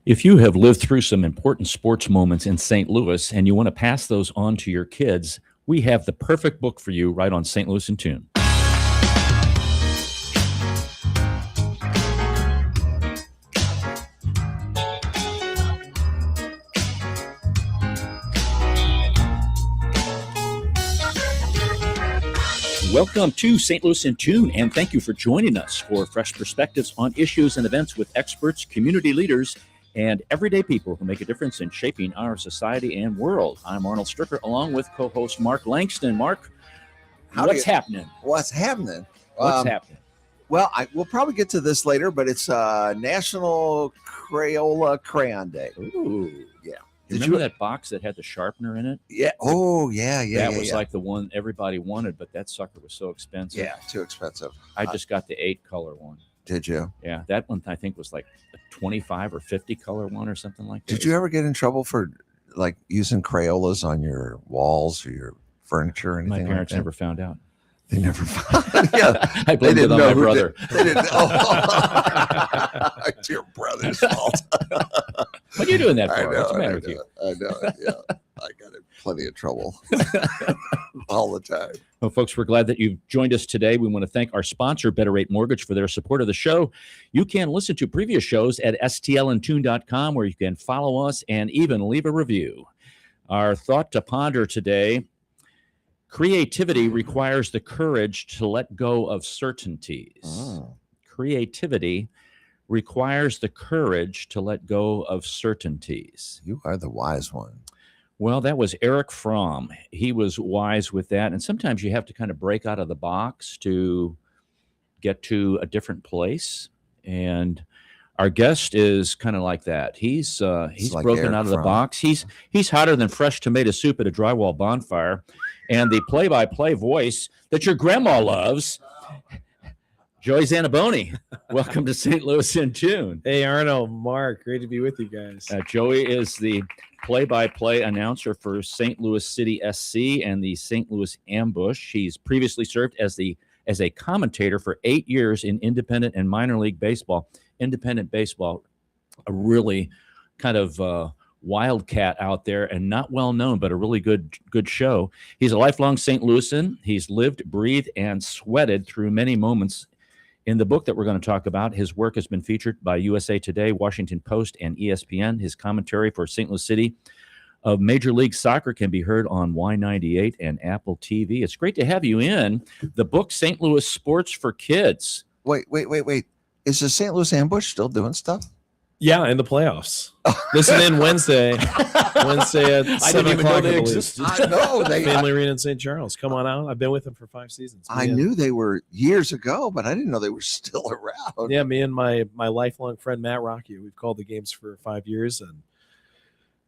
If you have lived through some important sports moments in St. Louis and you want to pass those on to your kids, we have the perfect book for you right on St. Louis in Tune. Welcome to St. Louis in Tune, and thank you for joining us for fresh perspectives on issues and events with experts, community leaders, and everyday people who make a difference in shaping our society and world. I'm Arnold Stricker, along with co-host Mark Langston. Mark, what's happening? What's happening? What's happening? Well, we'll probably get to this later, but it's National Crayola Crayon Day. Ooh. Yeah. Did you remember that box that had the sharpener in it? Yeah. Oh, yeah. That was like the one everybody wanted, but that sucker was so expensive. Yeah, too expensive. I just got the 8-color one. Did you? Yeah, that one I think was like a 25 or 50 color one or something like that. Did you ever get in trouble for like using Crayolas on your walls or your furniture or anything? My parents like never found out. They never found. Yeah, I blamed it on my brother. They didn't. Oh, it's your brother's fault. What are you doing that for? What's the matter with you? I know. Yeah, I got in plenty of trouble all the time. Well, folks, we're glad that you've joined us today. We want to thank our sponsor, Better Rate Mortgage, for their support of the show. You can listen to previous shows at stlintune.com, where you can follow us and even leave a review. Our thought to ponder today: creativity requires the courage to let go of certainties. Oh. Creativity requires the courage to let go of certainties. You are the wise one. Well, that was Eric Fromm. He was wise with that. And sometimes you have to kind of break out of the box to get to a different place. And our guest is kind of like that. He's like broken Eric out of the Fromm. box. He's hotter than fresh tomato soup at a drywall bonfire. And the play-by-play voice that your grandma loves, Joey Zanaboni. Welcome to St. Louis in Tune. Hey, Arnold, Mark, great to be with you guys. Joey is the play-by-play announcer for St. Louis City SC and the St. Louis Ambush. He's previously served as a commentator for 8 years in independent and minor league baseball. Independent baseball, a really kind of wildcat out there and not well known, but a really good show. He's a lifelong St. Louisan. He's lived, breathed, and sweated through many moments. In the book that we're going to talk about, his work has been featured by USA Today, Washington Post, and ESPN. His commentary for St. Louis City of Major League Soccer can be heard on Y98 and Apple TV. It's great to have you in. The book, St. Louis Sports for Kids. Wait. Is the St. Louis Ambush still doing stuff? Yeah, in the playoffs. Listen in Wednesday at 7 I didn't even know o'clock. they I believe. existed. I know. Family Arena in St. Charles. Come on out. I've been with them for 5 seasons. I knew they were years ago, but I didn't know they were still around. Yeah, me and my lifelong friend Matt Rocky, we've called the games for 5 years, and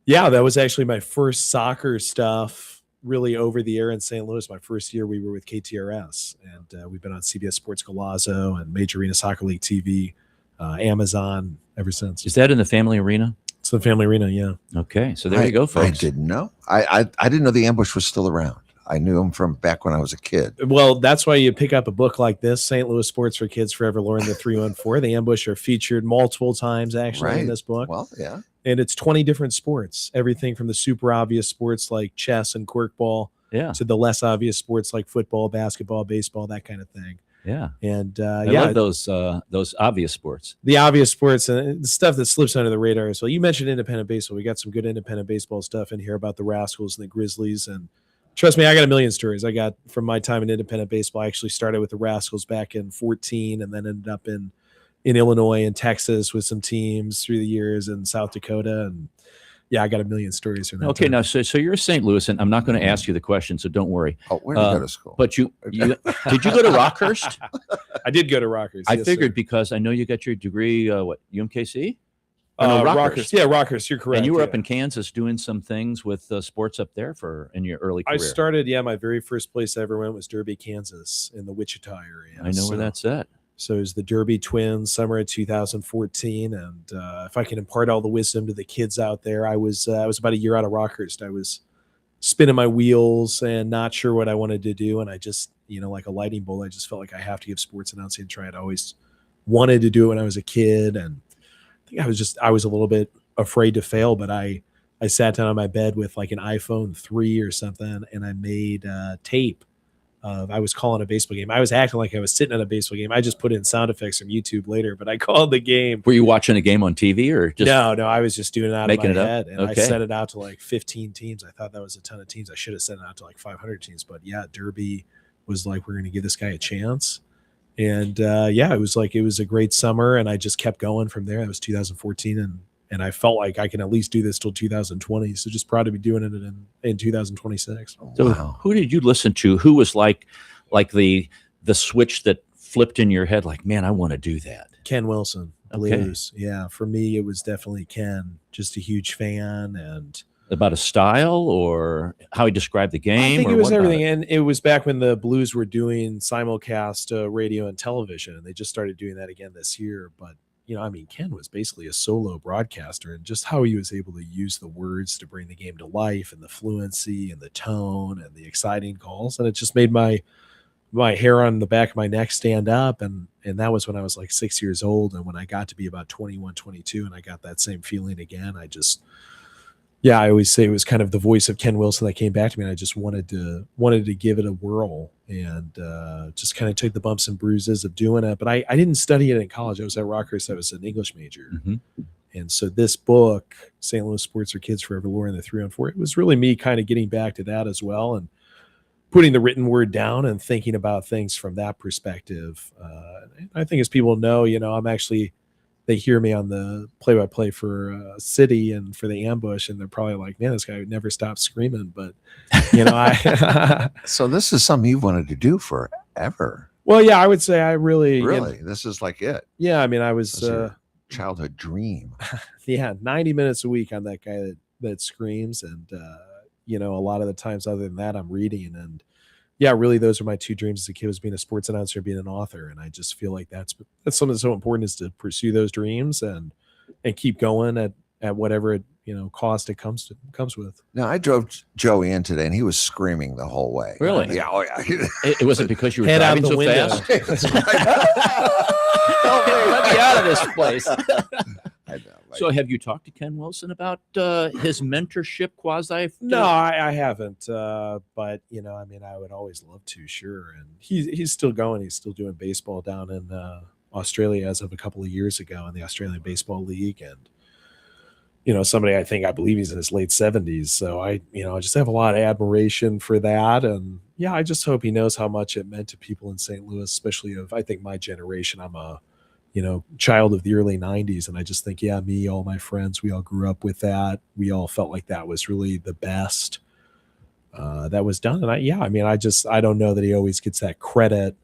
yeah, that was actually my first soccer stuff really over the air in St. Louis. My first year we were with KTRS, and we've been on CBS Sports Golazo and Major Arena Soccer League TV, Amazon ever since. Is that in the Family Arena? It's the Family Arena, yeah. Okay, so there you go, folks. I didn't know. I didn't know the Ambush was still around. I knew him from back when I was a kid. Well, that's why you pick up a book like this, St. Louis Sports for Kids Forever Learn the 314. The Ambush are featured multiple times actually in this book. Well, yeah. And it's 20 different sports, everything from the super obvious sports like chess and corkball to the less obvious sports like football, basketball, baseball, that kind of thing. Yeah. And I love those obvious sports. The obvious sports and the stuff that slips under the radar as well. You mentioned independent baseball. We got some good independent baseball stuff in here about the Rascals and the Grizzlies. And trust me, I got a million stories I got from my time in independent baseball. I actually started with the Rascals back in 2014 and then ended up in Illinois and Texas with some teams through the years in South Dakota. And yeah, I got a million stories from that. Okay, time. now so you're a St. Louis, and I'm not going to ask you the question, so don't worry. Oh, where did you go to school? But you did you go to Rockhurst? I did go to Rockhurst. I yes, figured sir. because I know you got your degree, UMKC? Rockhurst. Yeah, Rockhurst. You're correct. And you were yeah. up in Kansas doing some things with sports up there in your early career. I started, my very first place I ever went was Derby, Kansas, in the Wichita area. I know where that's at. So it was the Derby Twins, summer of 2014. And if I can impart all the wisdom to the kids out there, I was about a year out of Rockhurst. I was spinning my wheels and not sure what I wanted to do. And I just, like a lightning bolt, I just felt like I have to give sports announcing a try. I'd always wanted to do it when I was a kid. And I think I was a little bit afraid to fail, but I sat down on my bed with like an iPhone 3 or something, and I made tape. I was calling a baseball game. I was acting like I was sitting at a baseball game. I just put in sound effects from YouTube later, but I called the game. Were you watching a game on TV or just No, I was just doing it out of my making it up? head, and I Okay. set it out to like 15 teams. I thought that was a ton of teams. I should have set it out to like 500 teams, but yeah, Derby was like, we're going to give this guy a chance. And it was a great summer, and I just kept going from there. It was 2014, and I felt like I can at least do this till 2020. So just proud to be doing it in 2026. So Wow. who did you listen to? Who was like the switch that flipped in your head? Like, man, I want to do that. Ken Wilson, Okay. blues. Yeah, for me, it was definitely Ken. Just a huge fan, and About a style or how he described the game? I think or it was what about everything. And it was back when the Blues were doing simulcast radio and television, and they just started doing that again this year. But Ken was basically a solo broadcaster, and just how he was able to use the words to bring the game to life, and the fluency and the tone and the exciting calls. And it just made my hair on the back of my neck stand up. And that was when I was like 6 years old. And when I got to be about 21, 22, and I got that same feeling again, I always say it was kind of the voice of Ken Wilson that came back to me. And I just wanted to give it a whirl, and just kind of take the bumps and bruises of doing it. But I didn't study it in college. I was at Rockhurst. I was an English major. Mhm. And so this book, St. Louis Sports for Kids Forever, Lore in the 3-on-4, it was really me kind of getting back to that as well, and putting the written word down and thinking about things from that perspective. I think, as people know, they hear me on the play-by-play for City and for the Ambush, and they're probably like, man, this guy would never stop screaming. But, So this is something you've wanted to do forever. well, yeah, I would say I really, Really? This is like it. yeah, I mean, I was, That's your childhood dream. 90 minutes a week on that guy that screams. And, a lot of the times other than that, I'm reading. And yeah, really, those are my two dreams as a kid, was being a sports announcer, being an author. And I just feel like that's something that's so important, is to pursue those dreams and keep going at whatever cost it comes with. Now, I drove Joey in today, and he was screaming the whole way. Really? Yeah. Oh, yeah. It wasn't because you were Head out driving the so window. fast. That's right. Let me out of this place. I know, right? So have you talked to Ken Wilson about his mentorship quasi? No, I haven't. But I would always love to, sure. And he's still going. He's still doing baseball down in Australia as of a couple of years ago in the Australian Baseball League. And somebody, I believe he's in his late 70s. So I just have a lot of admiration for that. And yeah, I just hope he knows how much it meant to people in St. Louis, especially of, I think, my generation. I'm a child of the early 90s. And I just think, yeah, me, all my friends, we all grew up with that. We all felt like that was really the best that was done. And I don't know that he always gets that credit,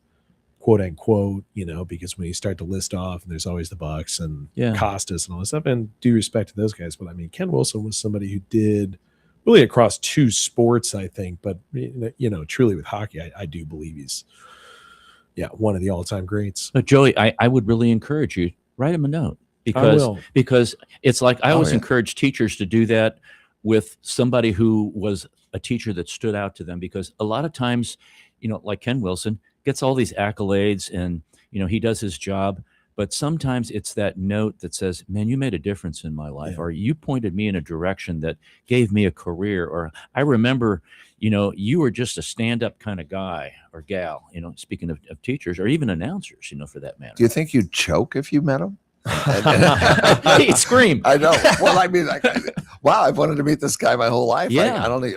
quote unquote, because when you start to list off, and there's always the Bucks and Yeah. Costas and all this stuff, and due respect to those guys. But Ken Wilson was somebody who did really across two sports, I think, but truly with hockey, I do believe he's, one of the all-time greats. But Joey, I would really encourage you, write him a note, because it's like I always encourage teachers to do that with somebody who was a teacher that stood out to them, because a lot of times, like Ken Wilson gets all these accolades and, he does his job, but sometimes it's that note that says, man, you made a difference in my life, or you pointed me in a direction that gave me a career, or I remember, you were just a stand-up kind of guy or gal, speaking of teachers or even announcers, for that matter. Do you think you'd choke if you met him? He'd scream. I know. Well, wow, I've wanted to meet this guy my whole life. Yeah. I don't need.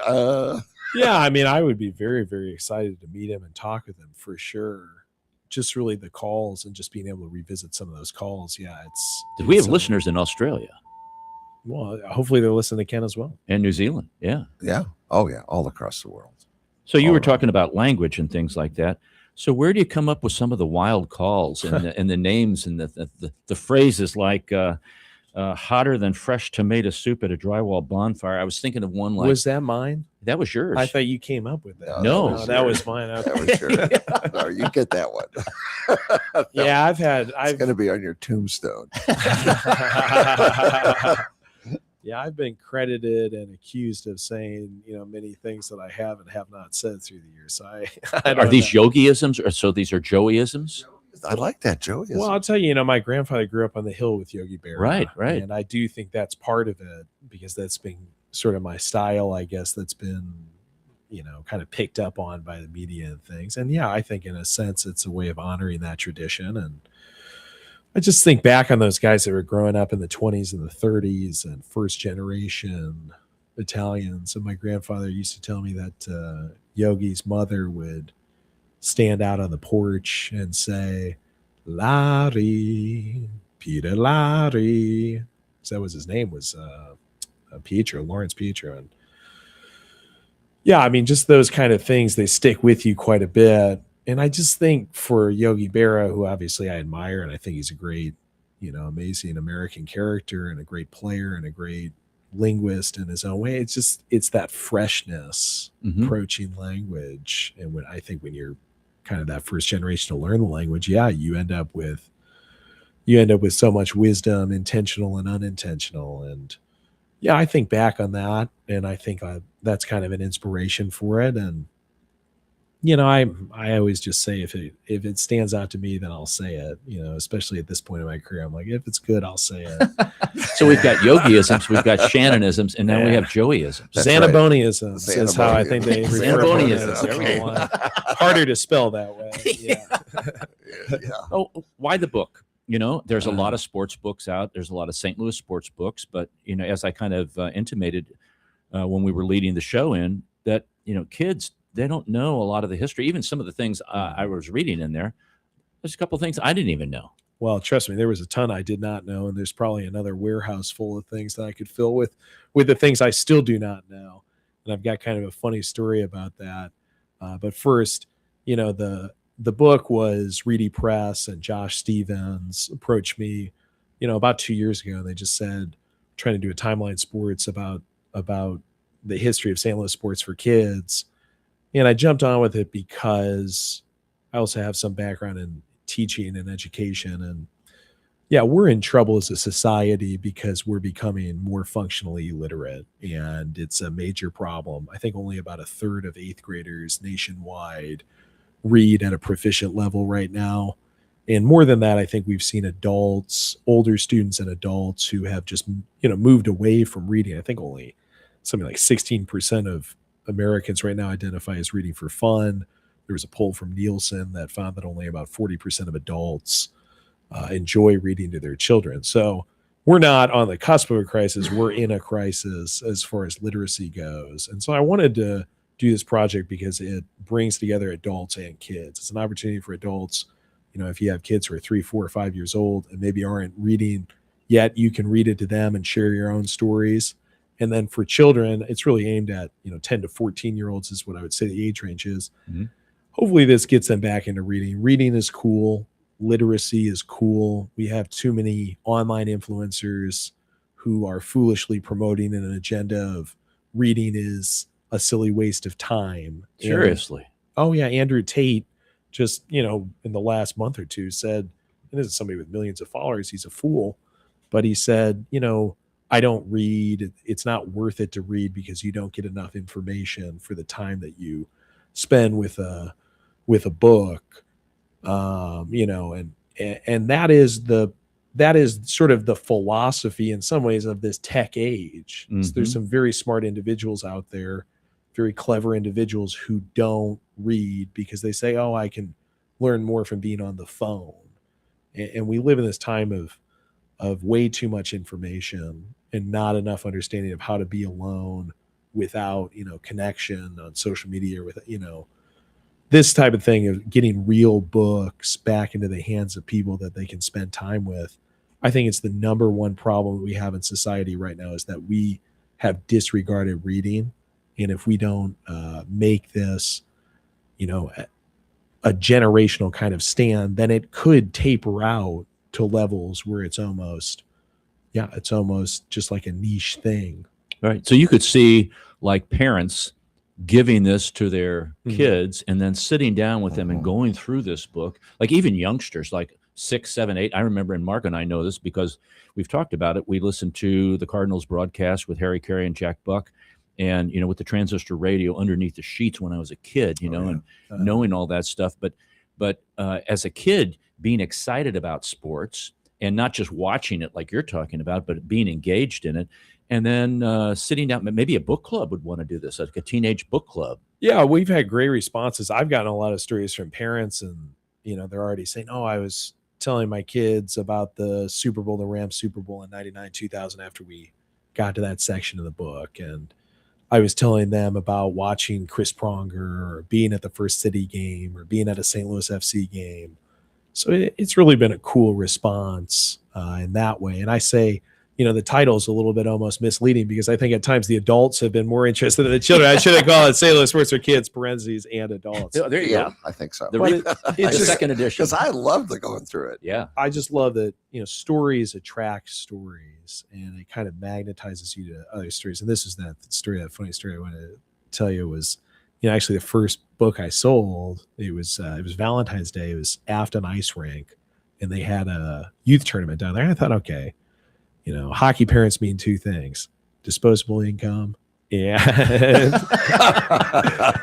Yeah, I would be very, very excited to meet him and talk with him for sure. Just really the calls and just being able to revisit some of those calls. Yeah, We have listeners in Australia Well, hopefully they're listening to Ken as well. and New Zealand. Yeah. Yeah. Oh, yeah. All across the world. So you All were right. talking about language and things like that. So where do you come up with some of the wild calls and the names and the phrases like hotter than fresh tomato soup at a drywall bonfire? I was thinking of one like Was that mine? that was yours. I thought you came up with that. No. That was mine. That was sure. No, you get that one. Yeah, It's going to be on your tombstone. Yeah, I've been credited and accused of saying, many things that I have and have not said through the years. So I Are these yogiisms, or so these are Joeyisms? I like that, Joey. Well, I'll tell you, my grandfather grew up on the hill with Yogi Berra. Right. And I do think that's part of it because that's been sort of my style, I guess, that's been, kind of picked up on by the media and things. And yeah, I think in a sense it's a way of honoring that tradition. And I just think back on those guys that were growing up in the 20s and the 30s and first generation Italians. And my grandfather used to tell me that Yogi's mother would stand out on the porch and say, Larry, Peter Larry. So that was his name, was Pietro, Lawrence Pietro. And yeah, I mean, just those kind of things, they stick with you quite a bit. And I just think for Yogi Berra, who obviously I admire, and I think he's a great, amazing American character and a great player and a great linguist in his own way. It's that freshness approaching language. And I think when you're kind of that first generation to learn the language, yeah, you end up with so much wisdom, intentional and unintentional. And yeah, I think back on that, and I think that's kind of an inspiration for it. And I always just say if it stands out to me, then I'll say it. Especially at this point in my career, I'm like, if it's good, I'll say it. So we've got Yogiisms, we've got Shannonisms, and now we have Joeyisms. Xanaboniisms is how I think they refer to it. Xanaboniisms. Okay. Harder to spell that way. Yeah. Yeah. Oh, why the book? There's a lot of sports books out. There's a lot of St. Louis sports books, but as I kind of intimated when we were leading the show in, that kids, they don't know a lot of the history. Even some of the things I was reading in there, there's a couple of things I didn't even know. Well, trust me, there was a ton I did not know, and there's probably another warehouse full of things that I could fill with the things I still do not know. And I've got kind of a funny story about that. But first, the book was Reedy Press, and Josh Stevens approached me, about 2 years ago, and they just said, trying to do a Timeline Sports about the history of St. Louis sports for kids. And I jumped on with it because I also have some background in teaching and education. And yeah, we're in trouble as a society because we're becoming more functionally illiterate. And it's a major problem. I think only about a third of 8th graders nationwide read at a proficient level right now. And more than that, I think we've seen adults, older students and adults who have just, moved away from reading. I think only something like 16% of Americans right now identify as reading for fun. There was a poll from Nielsen that found that only about 40% of adults enjoy reading to their children. So we're not on the cusp of a crisis. We're in a crisis as far as literacy goes. And so I wanted to do this project because it brings together adults and kids. It's an opportunity for adults. If you have kids who are 3, 4, or 5 years old and maybe aren't reading yet, you can read it to them and share your own stories. And then for children, it's really aimed at 10 to 14-year-olds is what I would say the age range is. Mm-hmm. Hopefully this gets them back into reading. Reading is cool. Literacy is cool. We have too many online influencers who are foolishly promoting an agenda of reading is a silly waste of time. Seriously. Andrew Tate just, in the last month or two said, and this is somebody with millions of followers, he's a fool, but he said, I don't read. It's not worth it to read because you don't get enough information for the time that you spend with a book. And that is sort of the philosophy in some ways of this tech age. Mm-hmm. So there's some very smart individuals out there, very clever individuals who don't read because they say, oh, I can learn more from being on the phone. And we live in this time of way too much information and not enough understanding of how to be alone without, connection on social media or with, this type of thing of getting real books back into the hands of people that they can spend time with. I think it's the number one problem we have in society right now is that we have disregarded reading. And if we don't make this, a generational kind of stand, then it could taper out to levels where it's almost just like a niche thing. Right. So you could see like parents giving this to their kids and then sitting down with them and going through this book, like even youngsters like 6, 7, 8. I remember, and Mark and I know this because we've talked about it. We listened to the Cardinals broadcast with Harry Carey and Jack Buck and, with the transistor radio underneath the sheets when I was a kid, and knowing all that stuff. But But as a kid, being excited about sports and not just watching it like you're talking about, but being engaged in it, and then sitting down, maybe a book club would want to do this, like a teenage book club. Yeah, we've had great responses. I've gotten a lot of stories from parents, and they're already saying, "Oh, I was telling my kids about the Super Bowl, the Rams Super Bowl in '99, 2000, after we got to that section of the book, and I was telling them about watching Chris Pronger or being at the First City game or being at a St. Louis FC game." So it's really been a cool response in that way. And I say, the title's a little bit almost misleading because I think at times the adults have been more interested than the children. I should have called it St. Louis Sports for Kids, parentheses, and adults. Oh, there you go. I think so. The It's just, second edition. Because I love the going through it. Yeah. I just love that, stories attract stories, and it kind of magnetizes you to other stories. And this is that funny story I want to tell you was, actually the first book I sold, it was Valentine's Day. It was aft an ice rink, and they had a youth tournament down there. And I thought, okay, hockey parents mean two things: disposable income and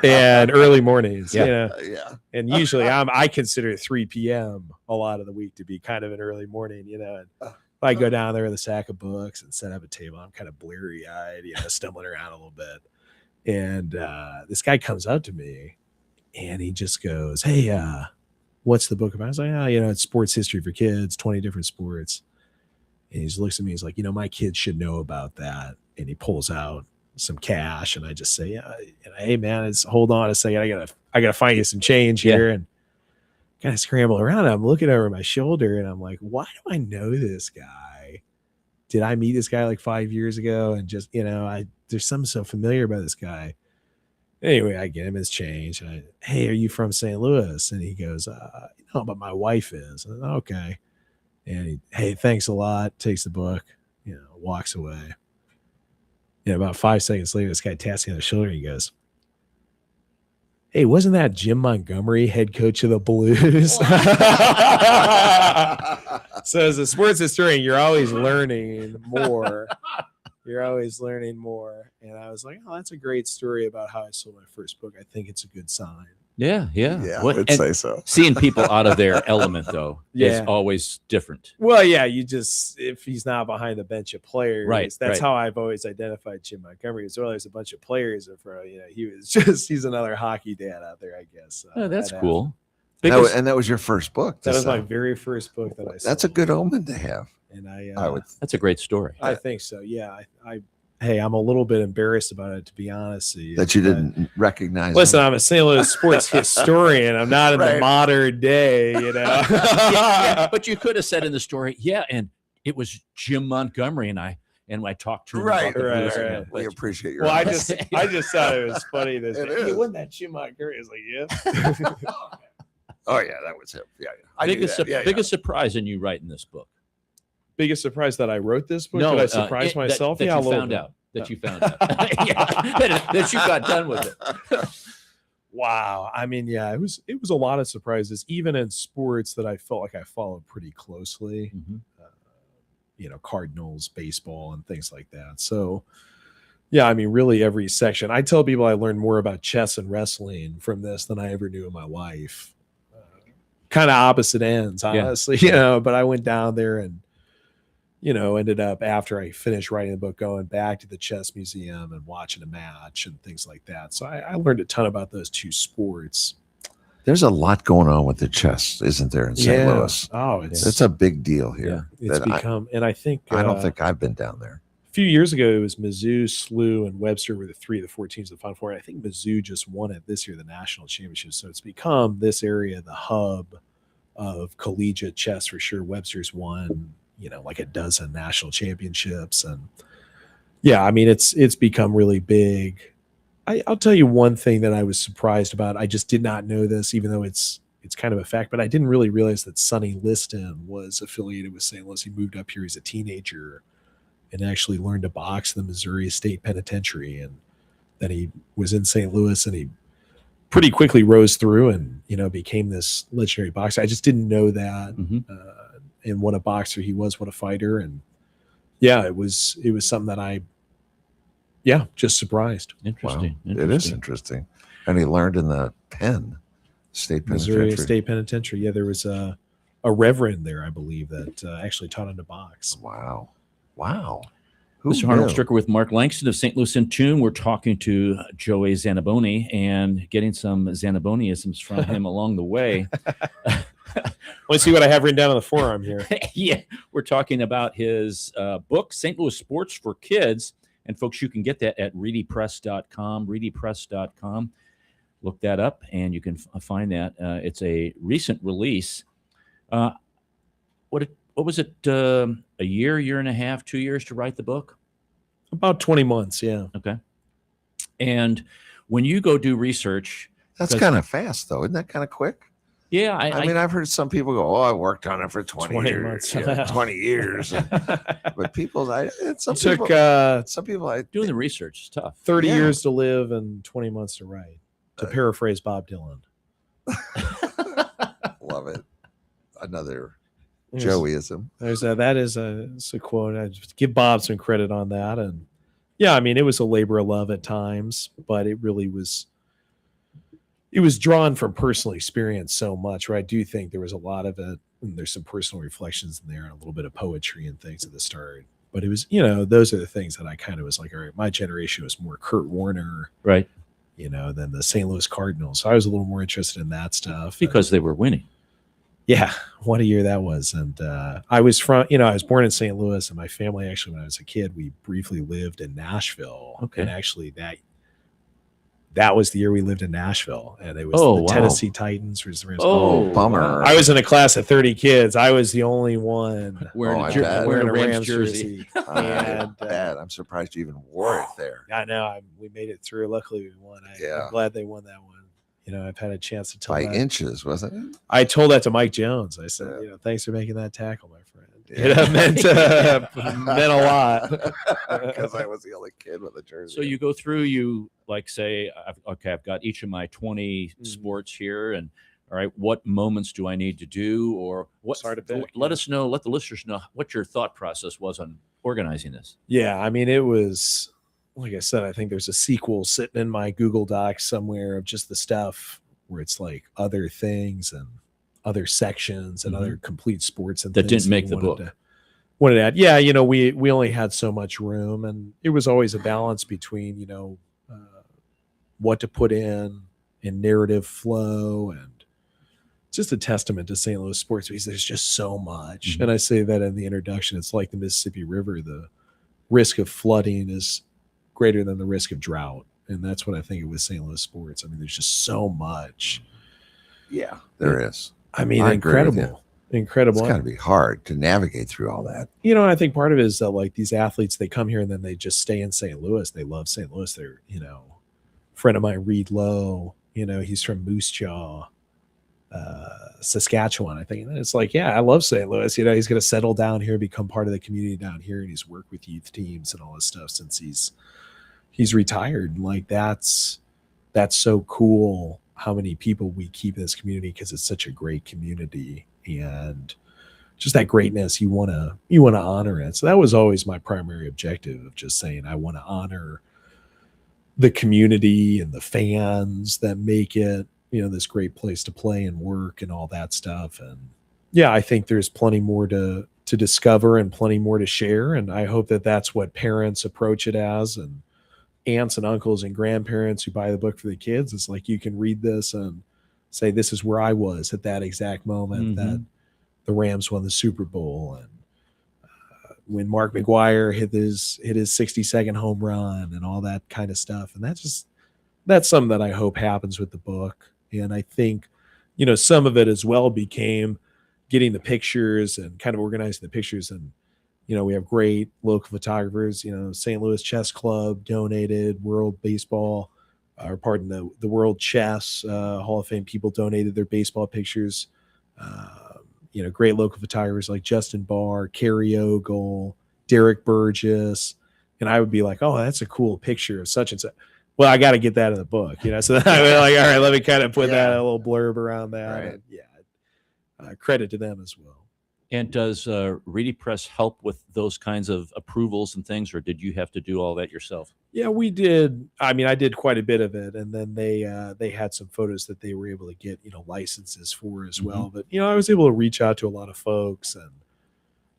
and early mornings. Yeah. And usually I consider 3 p.m. a lot of the week to be kind of an early morning, and I go down there with a sack of books and set up a table. I'm kind of bleary eyed, stumbling around a little bit. And this guy comes up to me and he just goes, "Hey, what's the book about?" I was like, it's sports history for kids, 20 different sports. And he just looks at me. He's like, my kids should know about that. And he pulls out some cash, and I just say, "Yeah, hey man, hold on a second. I gotta find you some change here." And kind of scramble around. I'm looking over my shoulder, and I'm like, why do I know this guy? Did I meet this guy like 5 years ago? And just, there's something so familiar about this guy. Anyway, I get him his change. And "Hey, are you from St. Louis?" And he goes, "But my wife is." And I'm, "Okay." And "Hey, thanks a lot." Takes the book, walks away. About 5 seconds later, this guy taps me on the shoulder and he goes, "Hey, wasn't that Jim Montgomery, head coach of the Blues?" So as a sports historian, you're always learning more. You're always learning more. And I was like, "Oh, that's a great story about how I sold my first book. I think it's a good sign." Yeah. I would say so. Seeing people out of their element, though, is Yeah. always different. Well, yeah, if he's not behind the bench of players, Right, that's right. how I've always identified Jim Montgomery. As well, there's a bunch of players in front. He's another hockey dad out there, I guess. Oh, that's that cool. And that was your first book. That was my very first book that I sold. That's a good omen to have. And That's a great story. I think so. Yeah. I'm a little bit embarrassed about it, to be honest with you. That you but- didn't recognize. Listen, I'm a St. Louis sports historian. I'm not in the Right. modern day, Yeah, but you could have said in the story, yeah, and it was Jim Montgomery, and I talked to him Right, about the Blues. right. Yeah, We that's- appreciate your Well, I honesty. just thought it was funny. This It hey, is. wasn't that Jim Montgomery? I was like, yeah. Oh yeah, that was him. Yeah. I knew biggest that. Yeah, biggest surprise in you writing this book? Biggest surprise that I wrote this book? No, Did I surprise myself? That Yeah, a you little found bit. out. That you found out. Yeah, that you got done with it. Wow. I mean, yeah, it was a lot of surprises, even in sports that I felt like I followed pretty closely. Mhm. Cardinals, baseball, and things like that. So, yeah, I mean, really every section. I tell people I learned more about chess and wrestling from this than I ever knew in my life. Kind of opposite ends, honestly, but I went down there and, ended up after I finished writing the book, going back to the chess museum and watching a match and things like that. So I learned a ton about those two sports. There's a lot going on with the chess, isn't there, in St. Louis? Oh, It's a big deal here. it's that I- become, and I think I don't think I've been down there. a few years ago, it was Mizzou, SLU, and Webster were the 4 teams of the Final Four. And I think Mizzou just won it this year, the national championship. So it's become this area, the hub of collegiate chess for sure. Webster's won, like a dozen national championships. And yeah, I mean, it's become really big. I'll tell you one thing that I was surprised about. I just did not know this, even though it's kind of a fact, but I didn't really realize that Sonny Liston was affiliated with St. Louis. He moved up here as a teenager and actually learned to box in the Missouri State Penitentiary. And then he was in St. Louis, and he pretty quickly rose through and, became this legendary boxer. I just didn't know that. Mhm. And what a boxer he was, what a fighter. And yeah, it was something that just surprised. Wow. Interesting. It is interesting. And he learned in the pen. State Missouri Penitentiary. State Penitentiary. Yeah, there was a reverend there, I believe, that actually taught him to box. Wow. Who Mr. Arnold knew? Stricker with Mark Langston of St. Louis in Tune. We're talking to Joey Zanaboni and getting some Zanaboniisms from him along the way. Let's see what I have written down on the forearm here. Yeah, we're talking about his book, St. Louis Sports for Kids. And folks, you can get that at readypress.com, readypress.com. Look that up, and you can find that. It's a recent release. What was it, a year and a half, 2 years to write the book? About 20 months, yeah. Okay. And when you go do research... That's kind of fast, though. Isn't that kind of quick? Yeah. I mean, I've heard some people go, I worked on it for 20 years. Months. Yeah, 20 years. But people, some took people, doing the research is tough. 30 years to live and 20 months to write, to paraphrase Bob Dylan. Love it. Another Joeyism. That is a quote. I just give Bob some credit on that. And yeah, I mean, it was a labor of love at times, but it really was. It was drawn from personal experience so much, where I do think there was a lot of it, and there's some personal reflections in there and a little bit of poetry and things at the start. But it was, those are the things that I kind of was like, all right, my generation was more Kurt Warner, right? Than the St. Louis Cardinals. So I was a little more interested in that stuff. Because they were winning. Yeah, what a year that was. And I was I was born in St. Louis, and my family actually, when I was a kid, we briefly lived in Nashville. Okay. And actually that was the year we lived in Nashville, and it was the Tennessee Titans versus the Rams. Oh, bummer. I was in a class of 30 kids. I was the only one wearing a Rams jersey. I'm surprised you even wore it there. I know. We made it through. Luckily, we won. I'm glad they won that one. I've had a chance to tell by that. inches, wasn't it? I told that to Mike Jones. I said, thanks for making that tackle, my friend. Yeah. It meant a lot. Because I was the only kid with a jersey. So you go through, you say, I've got each of my 20 sports here, and all right, what moments do I need to do, or what? Let us know. Let the listeners know what your thought process was on organizing this. Yeah, I mean, it was, like I said, I think there's a sequel sitting in my Google Docs somewhere of just the stuff where it's like other things and other sections and other complete sports and that things didn't make the book. Wanted to add. Yeah, we only had so much room, and it was always a balance between what to put in narrative flow, and just a testament to St. Louis sports because there's just so much. And I say that in the introduction. It's like the Mississippi River. The risk of flooding is greater than the risk of drought, and that's what I think with St. Louis sports. I mean, there's just so much. Yeah, there is. I mean, incredible. It's got to be hard to navigate through all that. I think part of it is that like these athletes, they come here and then they just stay in St. Louis. They love St. Louis. They're, friend of mine, Reed Lowe, he's from Moose Jaw, Saskatchewan, I think. And it's like, yeah, I love St. Louis. He's going to settle down here, become part of the community down here. And he's worked with youth teams and all this stuff since he's retired. And like, that's so cool how many people we keep in this community, because it's such a great community, and just that greatness, you want to honor it. So that was always my primary objective of just saying, I want to honor the community and the fans that make it, this great place to play and work and all that stuff. And yeah, I think there's plenty more to discover and plenty more to share. And I hope that that's what parents approach it as, and aunts and uncles and grandparents who buy the book for the kids. It's like, you can read this and say, this is where I was at that exact moment that the Rams won the Super Bowl, and when Mark McGuire hit his 60-second home run and all that kind of stuff. And that's something that I hope happens with the book. And I think, some of it as well became getting the pictures and kind of organizing the pictures. And we have great local photographers. St. Louis Chess Club donated, World Baseball, or pardon, the World Chess Hall of Fame people donated their baseball pictures. Great local photographers like Justin Barr, Carrie Ogle, Derek Burgess. And I would be like, oh, that's a cool picture of such and such. Well, I got to get that in the book, So then I was like, all right, let me kind of put that a little blurb around that. Right. And credit to them as well. And does Reedy Press help with those kinds of approvals and things, or did you have to do all that yourself? Yeah, we did. I mean, I did quite a bit of it, and then they had some photos that they were able to get, licenses for as well. But I was able to reach out to a lot of folks and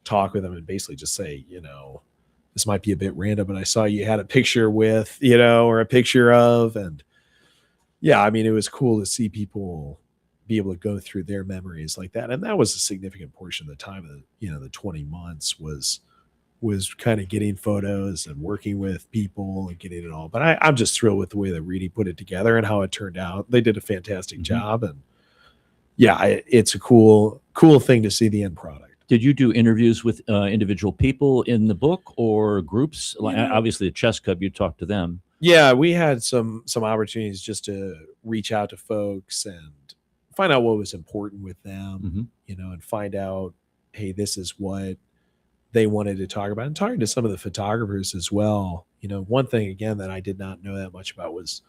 talk with them and basically just say, this might be a bit random, but I saw you had a picture with, or a picture of, and yeah, I mean, it was cool to see people be able to go through their memories like that, and that was a significant portion of the time of the 20 months was kind of getting photos and working with people and getting it all. But I'm just thrilled with the way that Reedy put it together and how it turned out. They did a fantastic job, and yeah, it's a cool thing to see the end product. Did you do interviews with individual people in the book or groups? Like, obviously, the Chess Club, you talked to them. Yeah, we had some opportunities just to reach out to folks and find out what was important with them, and find out, hey, this is what they wanted to talk about, and talking to some of the photographers as well. One thing again that I did not know that much about was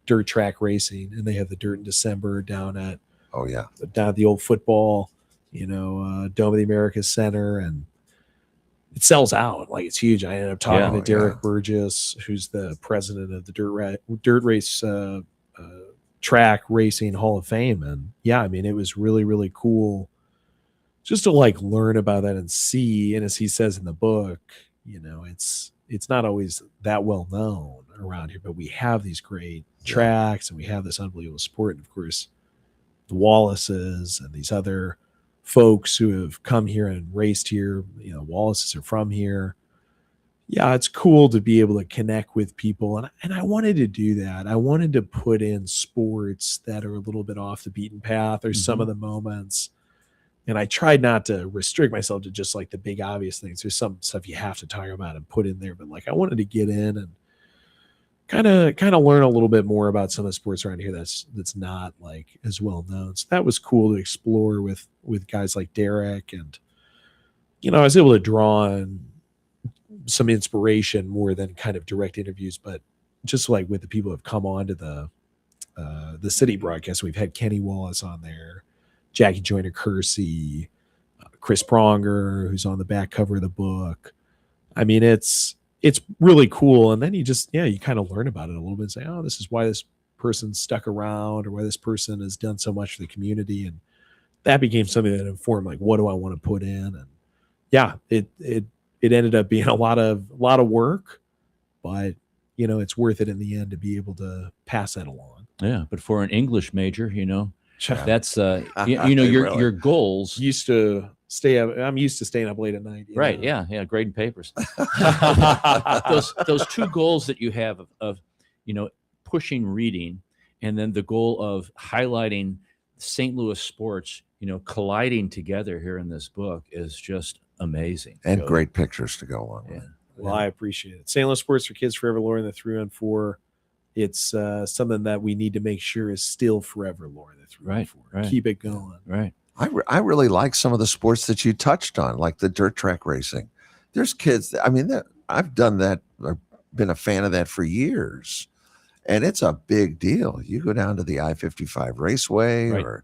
dirt track racing, and they have the Dirt in December down at the old football, Dome of the Americas Center, and it sells out like it's huge. I ended up talking to Derek Burgess, who's the president of the dirt race track racing Hall of Fame, and yeah, I mean, it was really, really cool just to learn about that and see. And as he says in the book, it's not always that well known around here, but we have these great tracks and we have this unbelievable sport. And of course, the Wallaces and these other folks who have come here and raced here, Wallaces are from here. Yeah, it's cool to be able to connect with people. And I wanted to do that. I wanted to put in sports that are a little bit off the beaten path or some of the moments. And I tried not to restrict myself to just the big obvious things. There's some stuff you have to talk about and put in there, but I wanted to get in and kind of learn a little bit more about some of the sports around here that's not as well known. So that was cool to explore with guys like Derek, and I was able to draw on some inspiration more than kind of direct interviews, but just with the people who have come on to the city broadcast. We've had Kenny Wallace on there, Jackie Joyner Kersey, Chris Pronger, who's on the back cover of the book. I mean, it's really cool. And then you kind of learn about it a little bit and say, oh, this is why this person stuck around, or why this person has done so much for the community. And that became something that informed what do I want to put in? And yeah, it ended up being a lot of work, but it's worth it in the end to be able to pass that along. Yeah. But for an English major, that's your goals. I'm used to staying up late at night. Right. Yeah. Grading papers. those two goals that you have of pushing reading, and then the goal of highlighting St. Louis sports, colliding together here in this book is just amazing. And great pictures to go along with it. Well, I appreciate it. St. Louis Sports for Kids Forever Lore in the 3 and 4. It's something that we need to make sure is still forever lore. The 3 and 4. Right. Keep it going. Right. I really like some of the sports that you touched on, like the dirt track racing. There's kids. I've done that. I've been a fan of that for years, and it's a big deal. You go down to the I-55 Raceway, or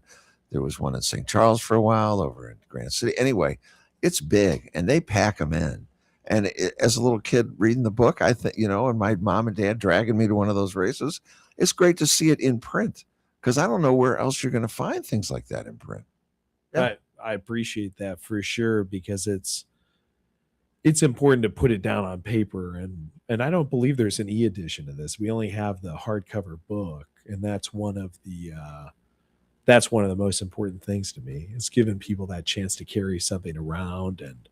there was one in St. Charles for a while, over in Granite City. Anyway, it's big, and they pack them in. And as a little kid reading the book, I think, and my mom and dad dragging me to one of those races, it's great to see it in print, because I don't know where else you're going to find things like that in print. Yeah. I appreciate that for sure, because it's important to put it down on paper. And I don't believe there's an e-edition of this. We only have the hardcover book, and that's one of the most important things to me. It's giving people that chance to carry something around and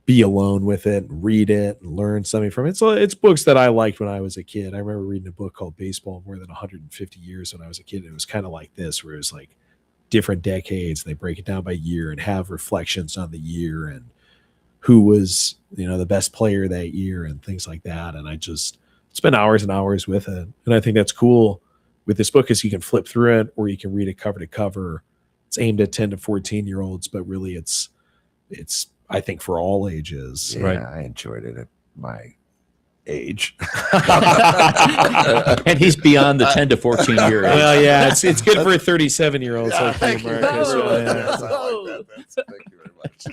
be alone with it and read it and learn something from it. So it's books that I liked when I was a kid. I remember reading a book called Baseball More Than 150 Years when I was a kid. It was kind of like this, where it was different decades. They break it down by year and have reflections on the year and who was, the best player that year and things like that. And I just spent hours and hours with it. And I think that's cool with this book, is you can flip through it, or you can read it cover to cover. It's aimed at 10 to 14-year-olds, but really it's I think for all ages. Yeah, right. I enjoyed it at my age. And he's beyond the 10 to 14 year age. Well, yeah, it's good for 37-year-olds like you, Marcus. Thank you very much.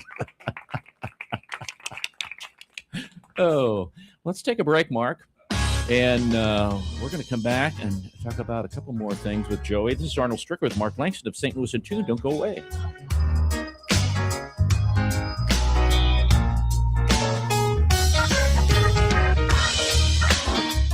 Oh, let's take a break, Mark. And we're going to come back and talk about a couple more things with Joey. This is Arnold Stricker with Mark Langston of St. Louis in Tune. Don't go away.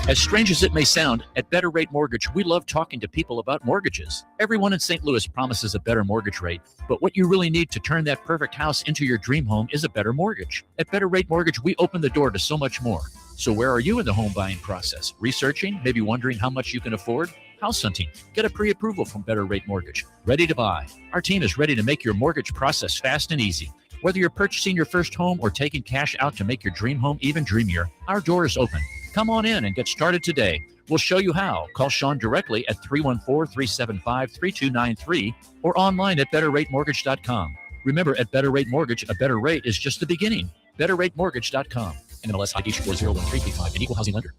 As strange as it may sound, at Better Rate Mortgage, we love talking to people about mortgages. Everyone in St. Louis promises a better mortgage rate, but what you really need to turn that perfect house into your dream home is a better mortgage. At Better Rate Mortgage, we open the door to so much more. So where are you in the home buying process? Researching? Maybe wondering how much you can afford? House hunting? Get a pre-approval from Better Rate Mortgage. Ready to buy? Our team is ready to make your mortgage process fast and easy. Whether you're purchasing your first home or taking cash out to make your dream home even dreamier, our door is open. Come on in and get started today. We'll show you how. Call Sean directly at 314-375-3293 or online at betterratemortgage.com. Remember, at Better Rate Mortgage, a better rate is just the beginning. betterratemortgage.com. NMLS ID 401335, an equal housing lender.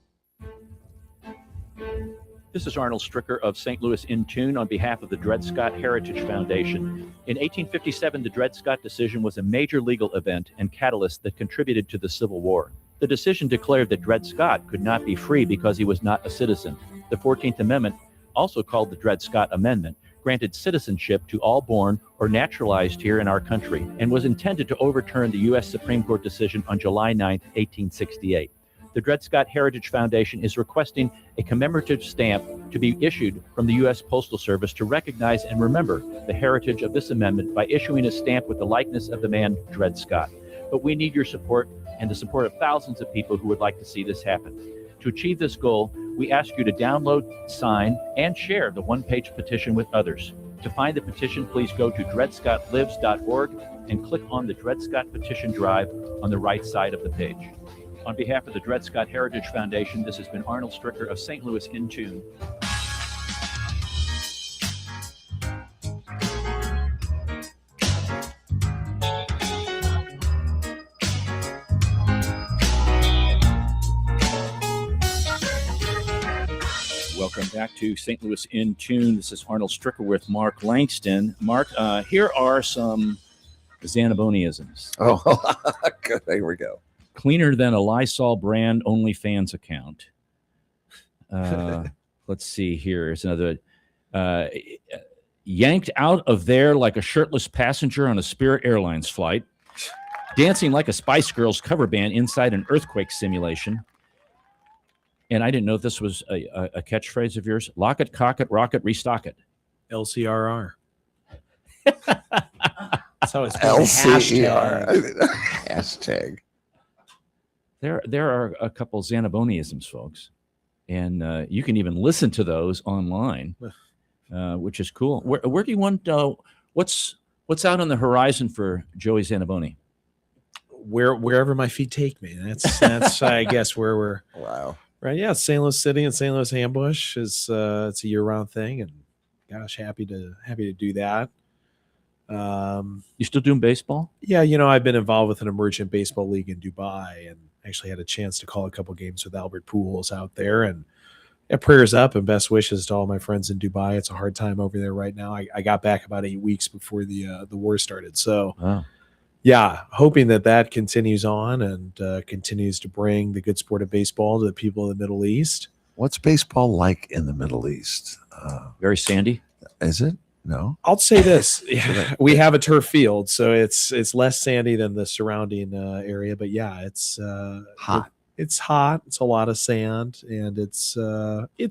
This is Arnold Stricker of St. Louis in Tune on behalf of the Dred Scott Heritage Foundation. In 1857, the Dred Scott decision was a major legal event and catalyst that contributed to the Civil War. The decision declared that Dred Scott could not be free because he was not a citizen. The 14th Amendment, also called the Dred Scott Amendment, granted citizenship to all born or naturalized here in our country and was intended to overturn the U.S. Supreme Court decision on July 9, 1868. The Dred Scott Heritage Foundation is requesting a commemorative stamp to be issued from the U.S. Postal Service to recognize and remember the heritage of this amendment by issuing a stamp with the likeness of the man Dred Scott. But we need your support and the support of thousands of people who would like to see this happen. To achieve this goal, we ask you to download, sign, and share the one-page petition with others. To find the petition, please go to dredscottlives.org and click on the Dred Scott Petition Drive on the right side of the page. On behalf of the Dred Scott Heritage Foundation, this has been Arnold Stricker of St. Louis in Tune. Welcome back to St. Louis in Tune. This is Arnold Stricker with Mark Langston. Mark, here are some Zanaboniisms. Oh, good. Here we go. Cleaner than a Lysol brand OnlyFans account. Let's see here. Here's another. Yanked out of there like a shirtless passenger on a Spirit Airlines flight. Dancing like a Spice Girls cover band inside an earthquake simulation. And I didn't know if this was a catchphrase of yours. Lock it, cock it, rock it, restock it. LCRR. That's how it's LCER. Hashtag. There are a couple Zanaboniisms, folks. And you can even listen to those online, which is cool. Where do you want what's out on the horizon for Joey Zanaboni? Wherever my feet take me. That's I guess where we're. Wow. Right, yeah, St. Louis City and St. Louis Ambush is it's a year-round thing, and gosh, happy to do that. You still doing baseball? Yeah, I've been involved with an emergent baseball league in Dubai, and actually had a chance to call a couple games with Albert Pujols out there. And prayers up and best wishes to all my friends in Dubai. It's a hard time over there right now. I got back about 8 weeks before the war started, so. Wow. Yeah, hoping that continues on and continues to bring the good sport of baseball to the people in the Middle East. What's baseball like in the Middle East? Very sandy? Is it? No. I'll say this: we have a turf field, so it's less sandy than the surrounding area. But yeah, it's hot. It's hot. It's a lot of sand, and it's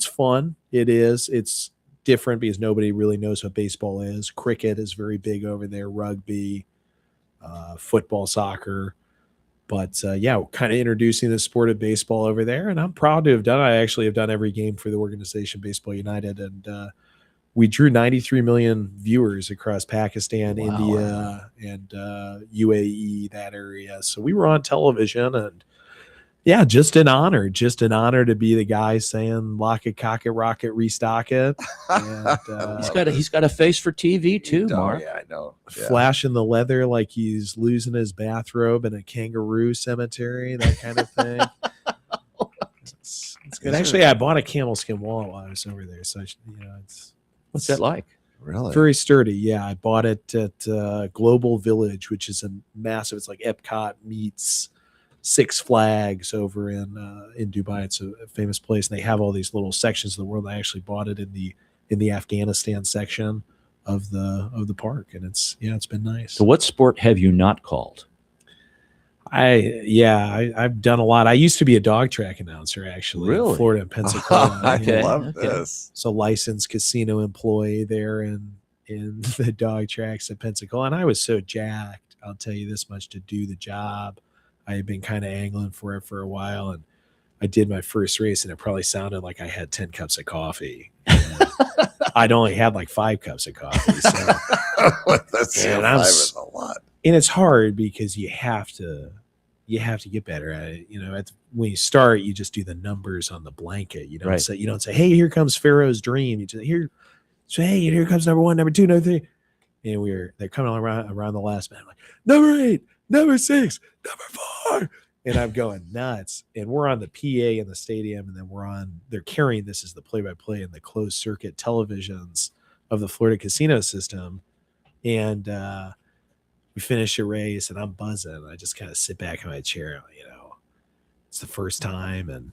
fun. It is. It's different because nobody really knows what baseball is. Cricket is very big over there. Rugby. Football, soccer, but kind of introducing the sport of baseball over there, and I'm proud to have done. I actually have done every game for the organization Baseball United, and we drew 93 million viewers across Pakistan, Wow. India, and UAE, that area. So we were on television, and yeah, just an honor to be the guy saying "lock it, cock it, rock it, restock it." And, he's got a face for TV too, Mark. Yeah, I know. Yeah. Flashing the leather like he's losing his bathrobe in a kangaroo cemetery, that kind of thing. It's good. Actually, I bought a camel skin wallet while I was over there, so it's What's that like? Really? very sturdy. Yeah, I bought it at Global Village, which is a massive. It's like Epcot meets Six Flags over in Dubai. It's a famous place, and they have all these little sections of the world. I actually bought it in the Afghanistan section of the park, and it's been nice. So what sport have you not called? I've done a lot. I used to be a dog track announcer, actually, Really? in Florida and Pensacola. I Okay, love okay. this. So licensed casino employee there in the dog tracks at Pensacola. And I was so jacked, I'll tell you this much, to do the job. I had been kind of angling for it for a while, and I did my first race, and it probably sounded like I had 10 cups of coffee. I'd only had like 5 cups of coffee. So That's And 5 I'm is a lot. and it's hard because you have to get better at it. When you start, you just do the numbers on the blanket. You don't Right. say, hey, here comes Pharaoh's dream. You just here comes number 1, number 2, number 3. And they're coming around the last minute. I'm like, number 8, number 6, number 4. And I'm going nuts. And we're on the PA in the stadium, and then they're carrying this as the play-by-play in the closed circuit televisions of the Florida casino system. And we finish a race, and I'm buzzing. I just kind of sit back in my chair. It's the first time, and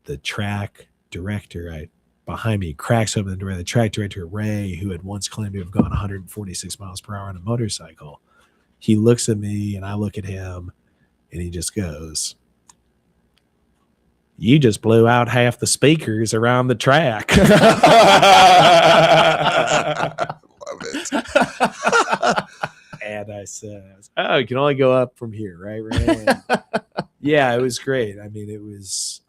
the track director behind me cracks open the door. The track director, Ray, who had once claimed to have gone 146 miles per hour on a motorcycle, he looks at me, and I look at him, and he just goes, "You just blew out half the speakers around the track." Love it. And I said, "Oh, you can only go up from here, right?" And yeah, it was great. I mean,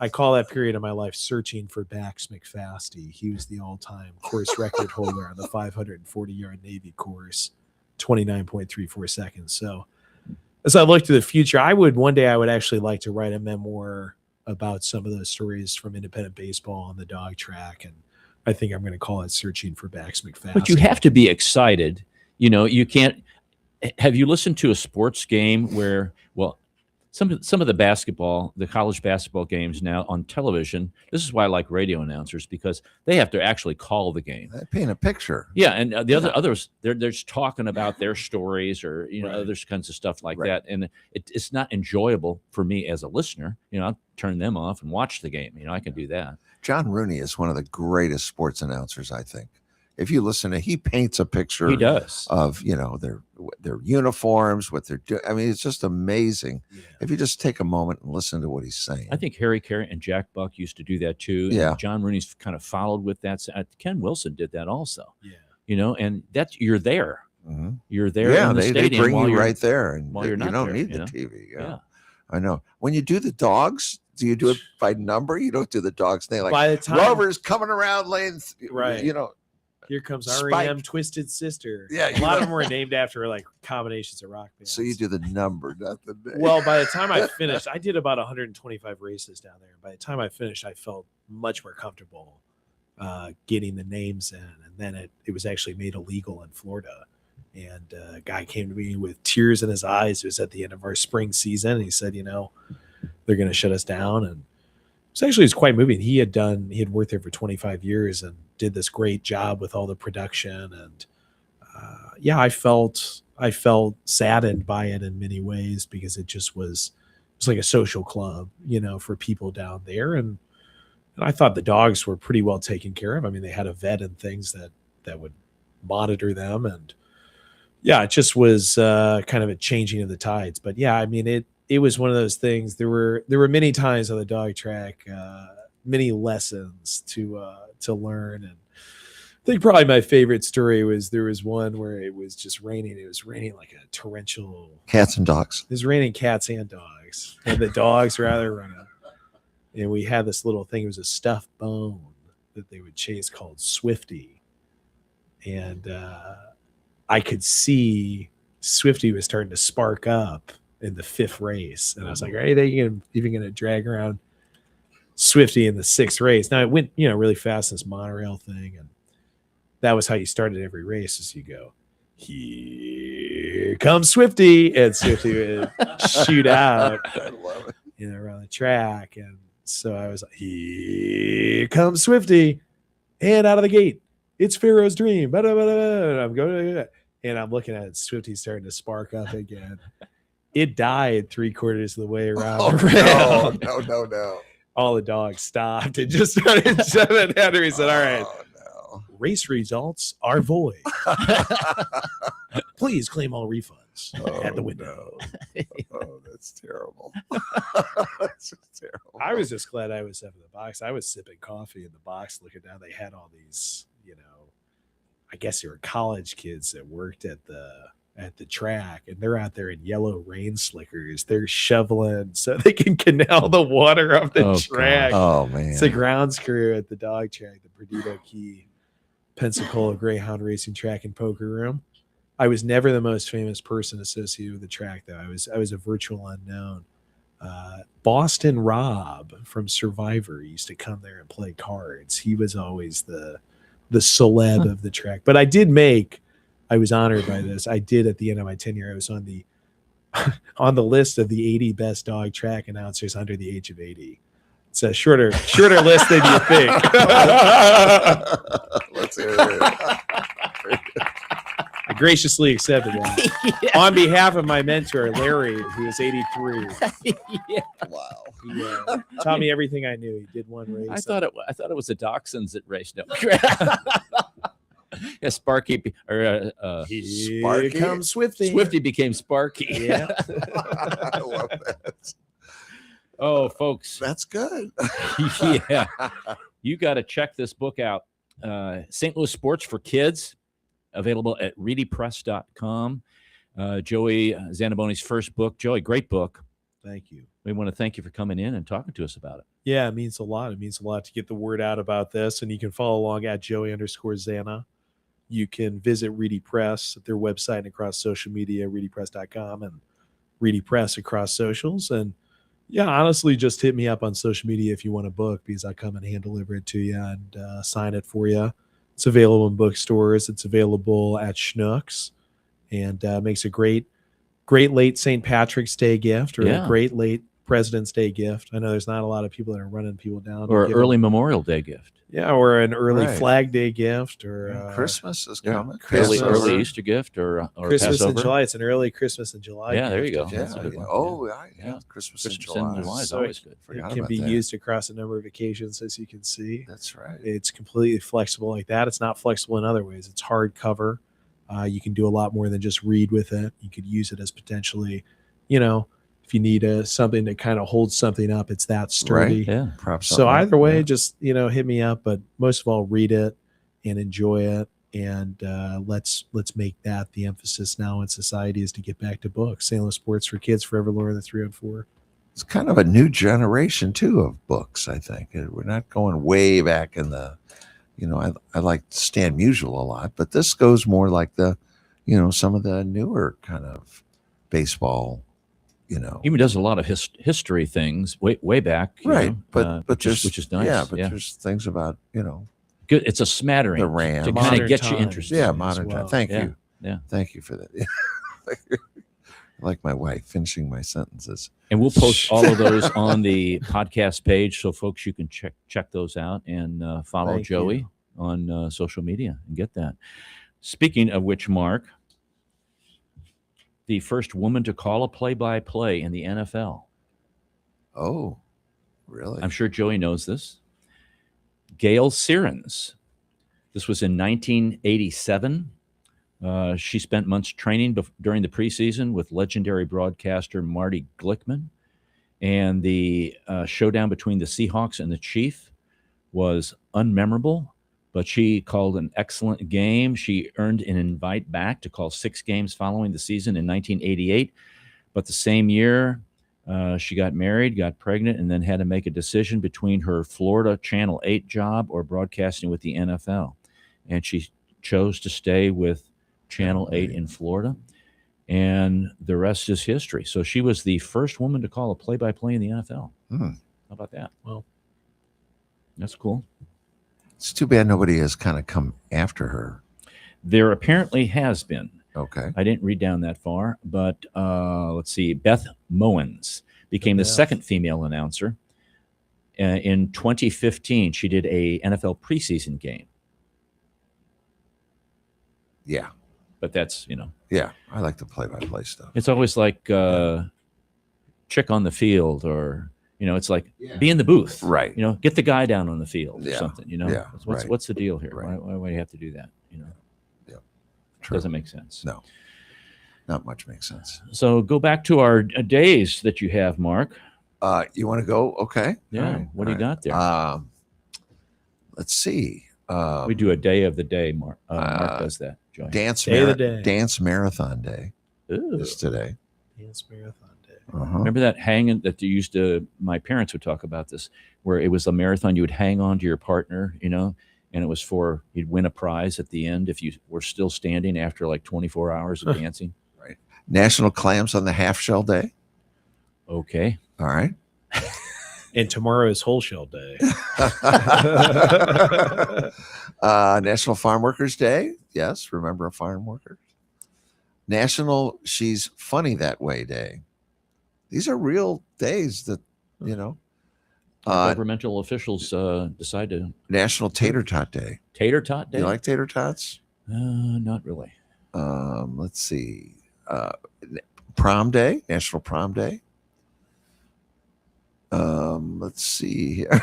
I call that period of my life searching for Bax McFasty. He was the all-time course record holder on the 540-yard Navy course, 29.34 seconds. So as I look to the future, one day I would actually like to write a memoir about some of those stories from independent baseball on the dog track. And I think I'm going to call it Searching for Bax McFasty. But you have to be excited. You can't. Have you listened to a sports game where, some of the college basketball games now on television? This is why I like radio announcers, because they have to actually call the game. They paint a picture. Yeah, and the others, they're just talking about their stories or Right. other kinds of stuff like Right. that, and it's not enjoyable for me as a listener. I'll turn them off and watch the game. I can do that. John Rooney is one of the greatest sports announcers, I think. If you listen to, he paints a picture He does. of their uniforms, what they're doing. I mean, it's just amazing. Yeah. If you just take a moment and listen to what he's saying. I think Harry Carey and Jack Buck used to do that too. Yeah. And John Rooney's kind of followed with that. Ken Wilson did that also. Yeah. And you're there. Mhm. You're there Yeah, in the they stadium bring while you you're right there, and while you're you not don't there, need you the know? TV. Yeah. I know. When you do the dogs, do you do it by number? You don't do the dogs name, like By the time Rover's coming around lane, Right. Here comes Spike. REM Twisted Sister. Yeah, A lot of them were named after like combinations of rock bands. So you do the number, not the name. Well, by the time I finished, I did about 125 races down there. By the time I finished, I felt much more comfortable getting the names in. And then it was actually made illegal in Florida. And a guy came to me with tears in his eyes. It was at the end of our spring season. And he said, they're going to shut us down. And it was quite moving. He had worked there for 25 years and did this great job with all the production. And I felt saddened by it in many ways, because it was like a social club, for people down there. And I thought the dogs were pretty well taken care of. I mean, they had a vet and things that would monitor them. And it just was kind of a changing of the tides. But I mean, it was one of those things. There were many times on the dog track, many lessons to learn. And I think probably my favorite story was there was one where it was just raining. It was raining like a torrential. Cats and dogs. It was raining cats and dogs, and the dogs were out there running. And we had this little thing. It was a stuffed bone that they would chase called Swifty, and I could see Swifty was starting to spark up in the 5th race. And I was like, are they even going to drag around Swifty in the 6th race? Now it went, really fast, this monorail thing. And that was how you started every race, as you go, here comes Swifty. And Swifty would shoot out I love it. around the track. And so I was like, here comes Swifty. And out of the gate, it's Pharaoh's dream. And I'm going, and I'm looking at it, Swifty starting to spark up again. It died 3/4 of the way around Oh, the rail. no. All the dogs stopped and just started shoving at her. He said, all right, Oh, race results are void. Please claim all refunds no. at the window. No. Oh, that's terrible. That's just terrible. I was just glad I was up in the box. I was sipping coffee in the box looking down. They had all these, I guess they were college kids that worked at the track, and they're out there in yellow rain slickers. They're shoveling so they can canal the water off the Oh, track. Oh, man. It's the grounds crew at the dog track, the Perdido Key Pensacola Greyhound Racing Track and Poker Room. I was never the most famous person associated with the track, though. I was a virtual unknown. Boston Rob from Survivor used to come there and play cards. He was always the celeb of the track. But I was honored by this. I did at the end of my tenure. I was on the list of the 80 best dog track announcers under the age of 80. It's a shorter list than you think. Let's hear it. I graciously accepted that on behalf of my mentor Larry, who is 83. Wow. He taught me everything I knew. He did one race. I thought it was the Dachshunds that raced. No. Yeah, Sparky or Here Sparky? comes Swifty. Swifty became Sparky. Yeah. I love that. Oh, folks. That's good. Yeah. You got to check this book out. St. Louis Sports for Kids, available at readypress.com. Joey Zanaboni's first book. Joey, great book. Thank you. We want to thank you for coming in and talking to us about it. Yeah, it means a lot. It means a lot to get the word out about this. And you can follow along at Joey_Zana. You can visit Reedy Press at their website and across social media, readypress.com and Reedy Press across socials. And yeah, honestly, just hit me up on social media if you want a book, because I come and hand deliver it to you and sign it for you. It's available in bookstores. It's available at Schnucks, and makes a great late St. Patrick's Day gift, or a great late President's Day gift. I know there's not a lot of people that are running people down. Or early Memorial Day gift. Yeah, or an early Right. Flag Day gift, or Christmas is coming. Christmas. Early Easter gift, or Christmas Passover. in July. It's an early Christmas in July. Yeah, there you gift. go. Yeah. That's a good one. Oh, Yeah. yeah. Christmas in Christmas July. in July is So always good. It Forgot can about be that. used across a number of occasions, as you can see. That's right. It's completely flexible like that. It's not flexible in other ways. It's hardcover. You can do a lot more than just read with it. You could use it as potentially, if you need something to kind of hold something up, it's that sturdy. Right. Yeah. Props. So either way, just hit me up. But most of all, read it and enjoy it. And let's make that the emphasis now in society, is to get back to books. St. Louis Sports for Kids, forever lowering the 304. It's kind of a new generation too of books. I think we're not going way back in the. I like Stan Musial a lot, but this goes more like the, some of the newer kind of baseball. Even does a lot of history things way back. you Right, know, but which is nice. Yeah, but there's things about good. It's a smattering the Rams. to kind of Modern get you times. interested. Yeah, as modern well. time. Thank Yeah, you. yeah. Thank you for that. Like my wife finishing my sentences. And we'll post all of those on the podcast page, so folks, you can check those out and follow Thank Joey you. on social media and get that. Speaking of which, Mark, the first woman to call a play-by-play in the NFL. Oh, really? I'm sure Joey knows this. Gail Sirens. This was in 1987. She spent months training during the preseason with legendary broadcaster Marty Glickman. And the showdown between the Seahawks and the Chiefs was unmemorable, but she called an excellent game. She earned an invite back to call 6 games following the season in 1988. But the same year, she got married, got pregnant, and then had to make a decision between her Florida Channel 8 job or broadcasting with the NFL. And she chose to stay with Channel 8 in Florida, and the rest is history. So she was the first woman to call a play-by-play in the NFL. How about that? Well, that's cool. It's too bad nobody has kind of come after her. There apparently has been. Okay. I didn't read down that far, but let's see. Beth Mowens became the Beth. second female announcer. In 2015, she did a NFL preseason game. Yeah. but that's Yeah, I like the play-by-play stuff. it's always like chick on the field, or it's like be in the booth, Right. Get the guy down on the field or Yeah. something. Yeah, What's right. what's the deal here? Right. Why do you have to do that? True. Doesn't make sense. No, not much makes sense. So go back to our days that you have, Mark. You want to go? Okay. Yeah. All right. What do you got there? Let's see. We do a day of the day. Mark does that. Joy. Day of the day. Dance marathon day Ooh. is today. Dance marathon day. Uh-huh. Remember that hanging that you used to? My parents would talk about this, where it was a marathon. You would hang on to your partner, and it was for you'd win a prize at the end if you were still standing after like 24 hours of dancing. Right. National Clams on the Half Shell Day. Okay. All right. And tomorrow is whole shell day. National Farm Workers Day. Yes, remember a farm worker. National She's Funny That Way Day. These are real days that, Governmental officials decide to. National Tater Tot Day. Tater tot day. You like tater tots? Not really. Let's see. Prom Day, National Prom Day. Let's see here.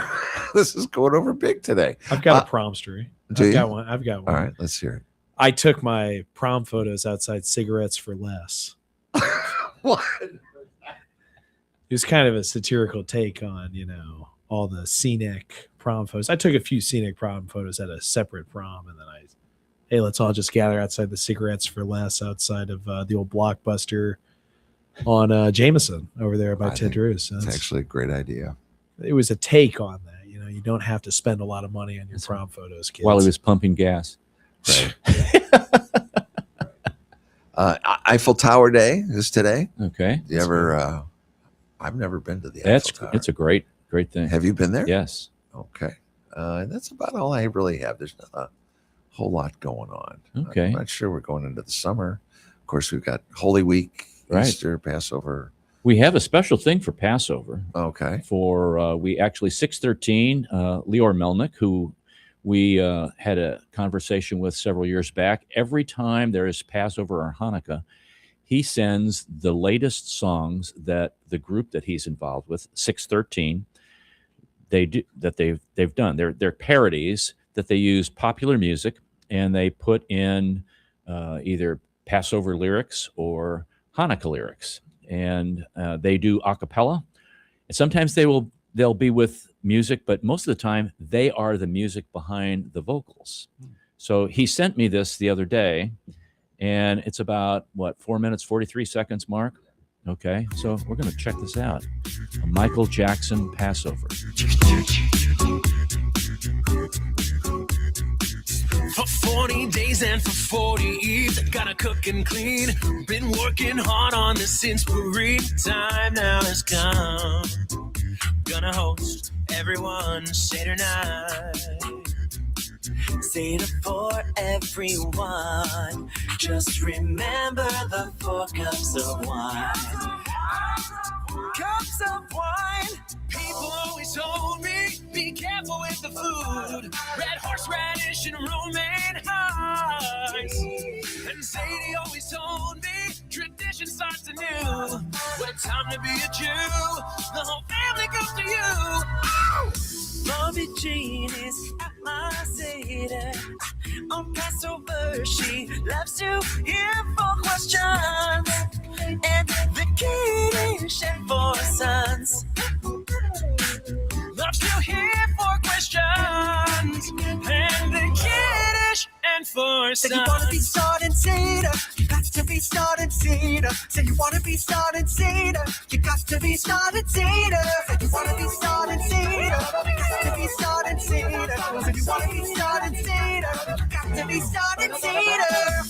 This is going over big today. I've got a prom story. do you? I've got one. All right, let's hear I took my prom photos outside Cigarettes for Less. it. What? It was kind of a satirical take on, all the scenic prom photos. I took a few scenic prom photos at a separate prom, and then hey, let's all just gather outside the Cigarettes for Less outside of the old Blockbuster on Jameson over there by I Ted think Drew's. It's actually a great idea. It was a take on that. You don't have to spend a lot of money on your prom photos, kids. While he was pumping gas. Right. Eiffel Tower Day is today. Okay. You ever? I've never been to the Eiffel Tower. It's a great thing. Have you been there? Yes. Okay. That's about all I really have. There's not a whole lot going on. Okay. I'm not sure we're going into the summer. Of course, we've got Holy Week, Right. Easter, Passover. We have a special thing for Passover. Okay. For we actually 613 Lior Melnick, who we had a conversation with several years back. Every time there is Passover or Hanukkah, he sends the latest songs that the group that he's involved with, 613, they've done. They're parodies that they use popular music and they put in either Passover lyrics or Hanukkah lyrics, and they do a cappella. And sometimes they'll be with music, but most of the time they are the music behind the vocals. So he sent me this the other day, and it's about 4 minutes 43 seconds, Mark. Okay, so we're going to check this out. A Michael Jackson Passover. For 40 days and for 40 eves, gotta cook and clean. Been working hard on this since Paris. Time now has come. Gonna host everyone Seder night. Seder for everyone. Just remember the 4 cups of wine. Cups of wine. People always told me, be careful with the food. Red horseradish and romaine eyes. And Sadie always told me, tradition starts anew. When time to be a Jew, the whole family comes to you. Mommy Jean is at my Seder. On Passover, she loves to hear 4 questions. And the Kiddush and 4 sons. Loves to hear 4 questions. And the Kiddush and 4 sons. Say you wanna be starting Seder, you got to be starting Seder. Say you wanna be starting Seder, you got to be starting Seder. Say you wanna be starting Seder, you got to be starting Seder. Say you wanna be starting Seder, you got to be starting Seder.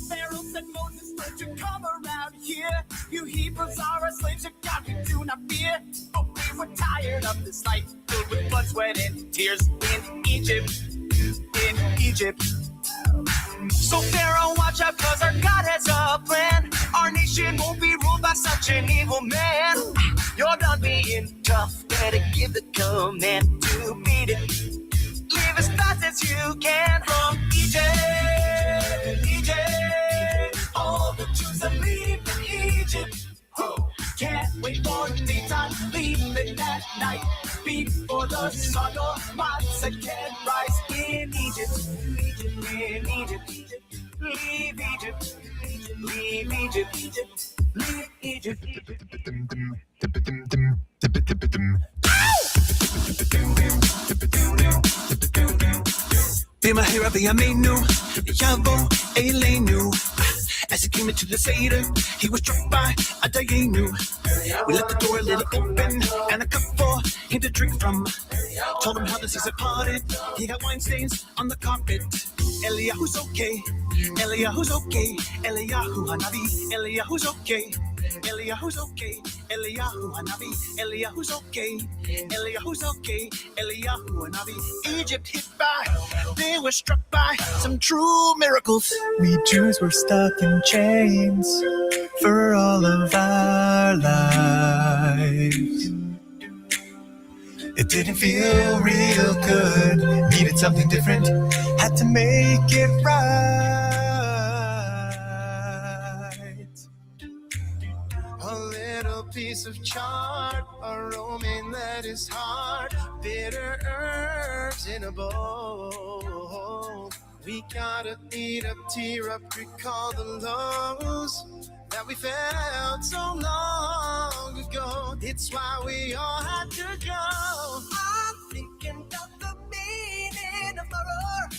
Pharaoh said Moses, don't you come around here. You Hebrews are our slaves, you God, you do not fear. But we were tired of this life, filled with blood, sweat, and tears in Egypt. So Pharaoh, watch out, cause our God has a plan. Our nation won't be ruled by such an evil man. You're done being tough, better give the command to beat it. Live as fast as you can from Egypt. All the Jews are leaving Egypt. Oh, can't wait for the time, leaving that night before the sun or once again rise in Egypt. In Egypt, leave Egypt, leave Egypt, leave Egypt. במהרה בימינו, יבוא אלינו. As he came into the Seder, he was struck by a Dayenu. We left the door a little open and a cup for him to drink from. Told him how the seas had parted. He got wine stains on the carpet. Eliyahu's okay. Eliyahu's okay. Eliyahu Hanavi. Eliyahu's okay. Eliyahu's okay. Eliyahu Hanavi. Eliyahu's okay. Eliyahu's okay. Eliyahu Hanavi. Egypt hit by. They were struck by some true miracles. We Jews were stuck in chains for all of our lives. It didn't feel real good. Needed something different. Had to make it right. A little piece of chard, aroma that is hard. Bitter herbs in a bowl. We gotta eat up, tear up, recall the lows that we felt so long ago. It's why we all had to go. I'm thinking about the meaning of horror.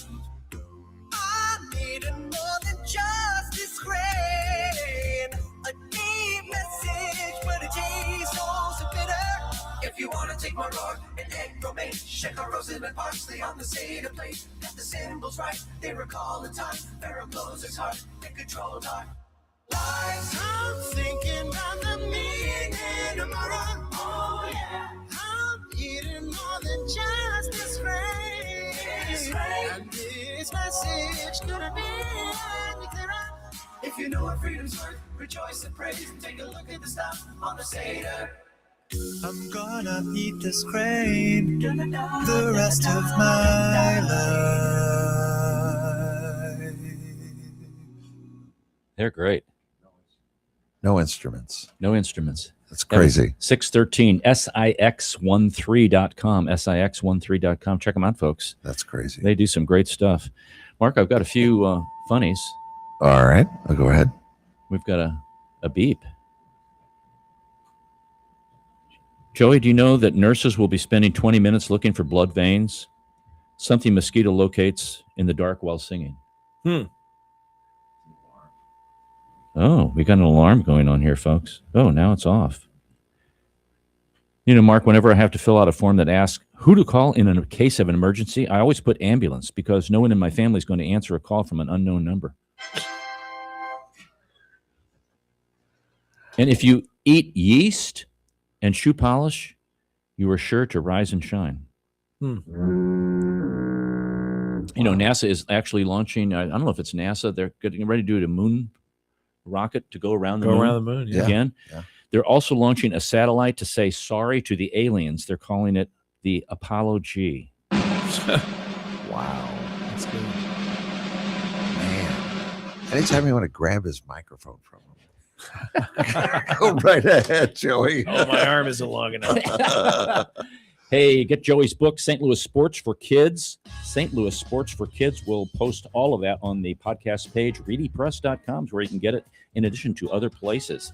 I needed more than just this grain. A deep message, but it tastes so bitter. If you wanna take my roar, an egg romaine, check our roses and parsley on the Seder plate. Got the symbols right, they recall the time. Pharaoh closed his heart, they controlled our lives. I'm thinking about the meaning of my run. Oh yeah. I'm eating more than just this rain. And this message could have been clearer. If you know what freedom's worth, rejoice and praise and take a look at the stuff on the Seder. I'm gonna eat this grain the rest of my life. They're great. No instruments. No instruments. That's crazy. 613 SIX13.com. SIX13.com. Check them out, folks. That's crazy. They do some great stuff. Mark, I've got a few funnies. All right. I'll go ahead. We've got a beep. Joey, do you know that nurses will be spending 20 minutes looking for blood veins? Something mosquito locates in the dark while singing. Oh, we got an alarm going on here, folks. Oh, now it's off. You know, Mark, whenever I have to fill out a form that asks who to call in a case of an emergency, I always put ambulance because no one in my family is going to answer a call from an unknown number. And if you eat yeast and shoe polish, you are sure to rise and shine. You know, NASA is actually launching, I don't know if it's NASA, they're getting ready to do a moon rocket to go around the moon. Yeah. Again. Yeah. They're also launching a satellite to say sorry to the aliens. They're calling it the Apollo G. Wow. That's good. Man. Anytime you want to grab his microphone from him. Go right ahead, Joey. Oh, my arm isn't long enough. Hey, get Joey's book, St. Louis Sports for Kids. St. Louis Sports for Kids. We'll post all of that on the podcast page, readypress.com, where you can get it in addition to other places.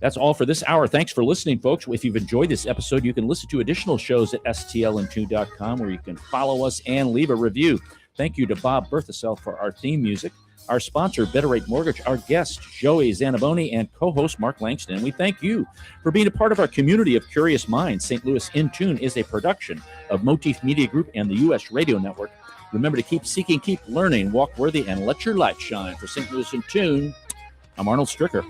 That's all for this hour. Thanks for listening, folks. If you've enjoyed this episode, you can listen to additional shows at stln2.com, where you can follow us and leave a review. Thank you to Bob Berthasell for our theme music. Our sponsor, Better Rate Mortgage, our guest, Joey Zanaboni, and co-host Mark Langston. And we thank you for being a part of our community of curious minds. St. Louis in Tune is a production of Motif Media Group and the U.S. Radio Network. Remember to keep seeking, keep learning, walk worthy, and let your light shine. For St. Louis in Tune, I'm Arnold Stricker.